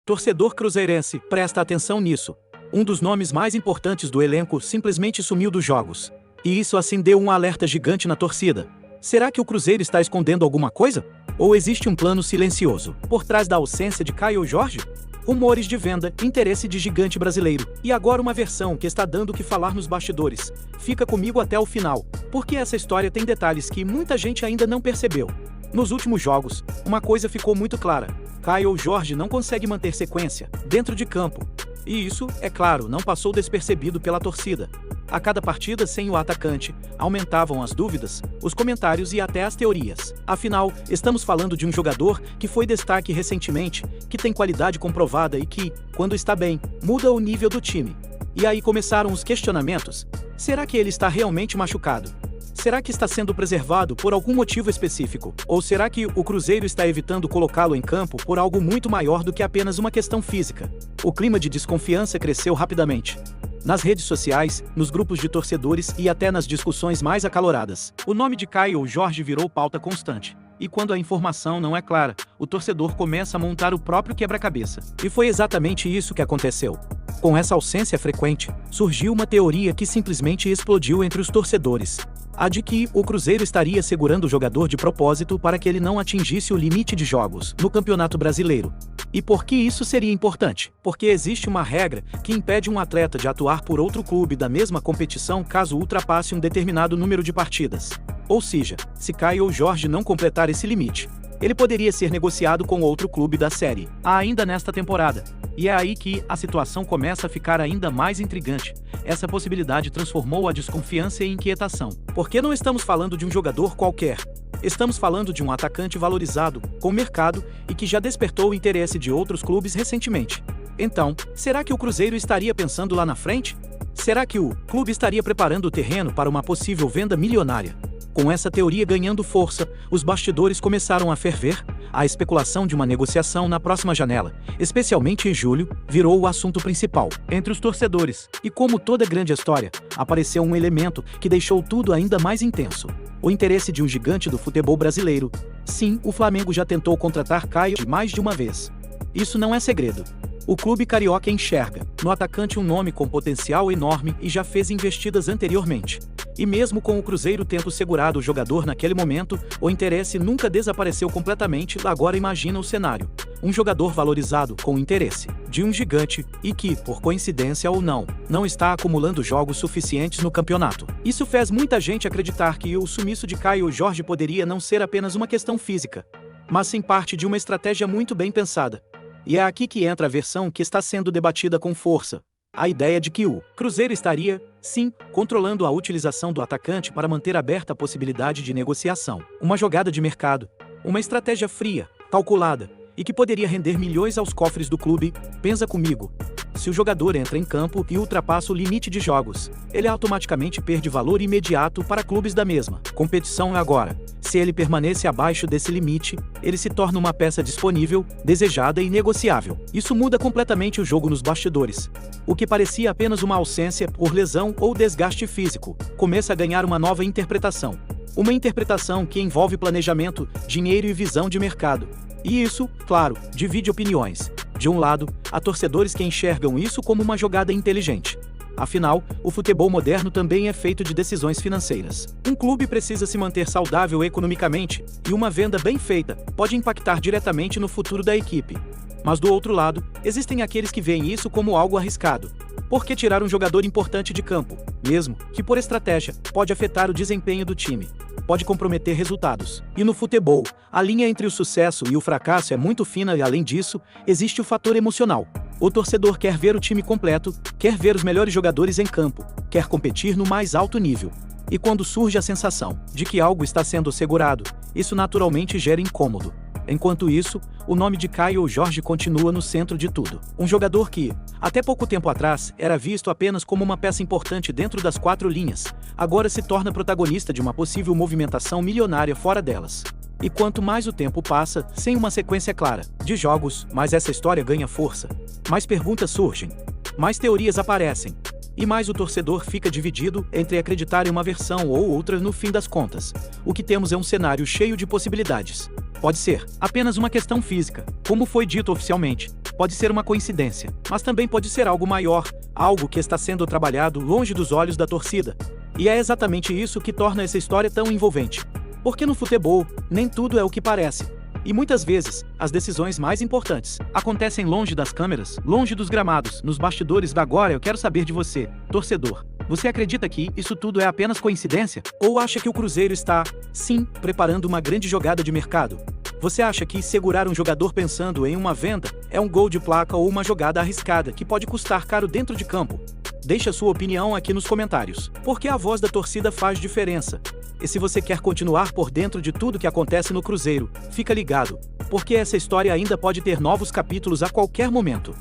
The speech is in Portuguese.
Torcedor cruzeirense, presta atenção nisso. Um dos nomes mais importantes do elenco simplesmente sumiu dos jogos. E isso acendeu um alerta gigante na torcida. Será que o Cruzeiro está escondendo alguma coisa? Ou existe um plano silencioso por trás da ausência de Caio Jorge? Rumores de venda, interesse de gigante brasileiro. E agora uma versão que está dando o que falar nos bastidores. Fica comigo até o final, porque essa história tem detalhes que muita gente ainda não percebeu. Nos últimos jogos, uma coisa ficou muito clara. Caio Jorge não consegue manter sequência dentro de campo. E isso, é claro, não passou despercebido pela torcida. A cada partida sem o atacante, aumentavam as dúvidas, os comentários e até as teorias. Afinal, estamos falando de um jogador que foi destaque recentemente, que tem qualidade comprovada e que, quando está bem, muda o nível do time. E aí começaram os questionamentos. Será que ele está realmente machucado? Será que está sendo preservado por algum motivo específico? Ou será que o Cruzeiro está evitando colocá-lo em campo por algo muito maior do que apenas uma questão física? O clima de desconfiança cresceu rapidamente. Nas redes sociais, nos grupos de torcedores e até nas discussões mais acaloradas. O nome de Caio Jorge virou pauta constante. E quando a informação não é clara, o torcedor começa a montar o próprio quebra-cabeça. E foi exatamente isso que aconteceu. Com essa ausência frequente, surgiu uma teoria que simplesmente explodiu entre os torcedores. A de que o Cruzeiro estaria segurando o jogador de propósito para que ele não atingisse o limite de jogos no Campeonato Brasileiro. E por que isso seria importante? Porque existe uma regra que impede um atleta de atuar por outro clube da mesma competição caso ultrapasse um determinado número de partidas. Ou seja, se Caio Jorge não completar esse limite, ele poderia ser negociado com outro clube da Série A ainda nesta temporada. E é aí que a situação começa a ficar ainda mais intrigante. Essa possibilidade transformou a desconfiança em inquietação. Porque não estamos falando de um jogador qualquer. Estamos falando de um atacante valorizado, com mercado e que já despertou o interesse de outros clubes recentemente. Então, será que o Cruzeiro estaria pensando lá na frente? Será que o clube estaria preparando o terreno para uma possível venda milionária? Com essa teoria ganhando força, os bastidores começaram a ferver. A especulação de uma negociação na próxima janela, especialmente em julho, virou o assunto principal entre os torcedores. E como toda grande história, apareceu um elemento que deixou tudo ainda mais intenso. O interesse de um gigante do futebol brasileiro. Sim, o Flamengo já tentou contratar Caio mais de uma vez. Isso não é segredo. O clube carioca enxerga no atacante um nome com potencial enorme e já fez investidas anteriormente. E mesmo com o Cruzeiro tendo segurado o jogador naquele momento, o interesse nunca desapareceu completamente. Agora imagina o cenário. Um jogador valorizado com interesse de um gigante e que, por coincidência ou não está acumulando jogos suficientes no campeonato. Isso fez muita gente acreditar que o sumiço de Caio Jorge poderia não ser apenas uma questão física, mas sim parte de uma estratégia muito bem pensada. E é aqui que entra a versão que está sendo debatida com força. A ideia de que o Cruzeiro estaria, sim, controlando a utilização do atacante para manter aberta a possibilidade de negociação. Uma jogada de mercado. Uma estratégia fria, calculada, e que poderia render milhões aos cofres do clube. Pensa comigo. Se o jogador entra em campo e ultrapassa o limite de jogos, ele automaticamente perde valor imediato para clubes da mesma competição. Agora, se ele permanece abaixo desse limite, ele se torna uma peça disponível, desejada e negociável. Isso muda completamente o jogo nos bastidores. O que parecia apenas uma ausência por lesão ou desgaste físico, começa a ganhar uma nova interpretação. Uma interpretação que envolve planejamento, dinheiro e visão de mercado. E isso, claro, divide opiniões. De um lado, há torcedores que enxergam isso como uma jogada inteligente. Afinal, o futebol moderno também é feito de decisões financeiras. Um clube precisa se manter saudável economicamente, e uma venda bem feita pode impactar diretamente no futuro da equipe. Mas do outro lado, existem aqueles que veem isso como algo arriscado. Por que tirar um jogador importante de campo, mesmo que por estratégia, pode afetar o desempenho do time? Pode comprometer resultados. E no futebol, a linha entre o sucesso e o fracasso é muito fina e, além disso, existe o fator emocional. O torcedor quer ver o time completo, quer ver os melhores jogadores em campo, quer competir no mais alto nível. E quando surge a sensação de que algo está sendo segurado, isso naturalmente gera incômodo. Enquanto isso, o nome de Caio Jorge continua no centro de tudo. Um jogador que, até pouco tempo atrás, era visto apenas como uma peça importante dentro das quatro linhas, agora se torna protagonista de uma possível movimentação milionária fora delas. E quanto mais o tempo passa, sem uma sequência clara de jogos, mais essa história ganha força. Mais perguntas surgem, mais teorias aparecem, e mais o torcedor fica dividido entre acreditar em uma versão ou outra. No fim das contas, o que temos é um cenário cheio de possibilidades. Pode ser apenas uma questão física, como foi dito oficialmente. pode ser uma coincidência, mas também pode ser algo maior, algo que está sendo trabalhado longe dos olhos da torcida. E é exatamente isso que torna essa história tão envolvente. Porque no futebol, nem tudo é o que parece. E muitas vezes, as decisões mais importantes acontecem longe das câmeras, longe dos gramados, nos bastidores. Agora eu quero saber de você, torcedor. Você acredita que isso tudo é apenas coincidência? Ou acha que o Cruzeiro está, sim, preparando uma grande jogada de mercado? Você acha que segurar um jogador pensando em uma venda é um gol de placa ou uma jogada arriscada que pode custar caro dentro de campo? Deixe a sua opinião aqui nos comentários, porque a voz da torcida faz diferença. E se você quer continuar por dentro de tudo que acontece no Cruzeiro, fica ligado, porque essa história ainda pode ter novos capítulos a qualquer momento.